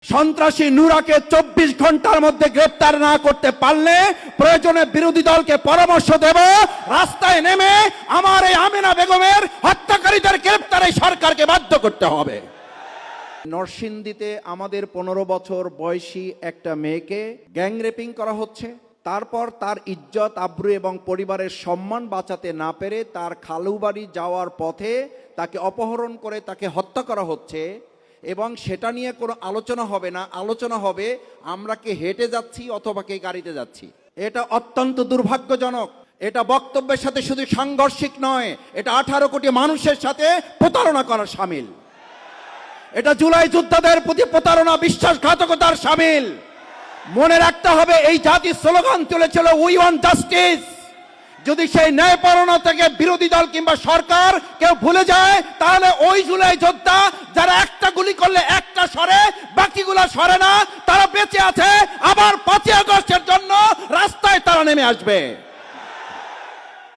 সন্ত্রাসী নুরাকে 24 ঘন্টার মধ্যে গ্রেফতার না করতে পারলে প্রয়োজনে বিরোধী দলকে পরামর্শ দেব, রাস্তায় নেমে আমার এই আমিনা বেগমের হত্যাকারীদের গ্রেফতারে সরকারকে বাধ্য করতে হবে। নরসিংদীতে আমাদের 15 বছর বয়সী একটা মেয়েকে গ্যাং রেপিং করা হচ্ছে। তারপর তার ইজ্জত আব্রু এবং পরিবারের সম্মান বাঁচাতে না পেরে তার খালু বাড়ি যাওয়ার পথে তাকে অপহরণ করে তাকে হত্যা করা হচ্ছে এবং সেটা নিয়ে কোনো আলোচনা হবে না। আলোচনা হবে আমরা কে হেঁটে যাচ্ছি অথবা কে গাড়িতে যাচ্ছি। এটা অত্যন্ত দুর্ভাগ্যজনক। এটা বক্তব্যের সাথে শুধু সাংঘর্ষিক নয়, এটা 18 কোটি মানুষের সাথে প্রতারণা করার শামিল। এটা জুলাই যোদ্ধাদের প্রতি প্রতারণা, বিশ্বাসঘাতকতার শামিল। মনে রাখতে হবে এই জাতির স্লোগান তুলেছিল উই ওয়ান্ট জাস্টিস। যদি সেই ন্যায়পরায়ণ থেকে বিরোধী দল কিংবা সরকার কেউ ভুলে যায় তাহলে ওই জুলাই যোদ্ধা যারা একটা গুলি করলে একটা সরে বাকিগুলা সরে না, তারা বেঁচে আছে, আবার 5ই আগস্টের জন্য রাস্তায় তারা নেমে আসবে।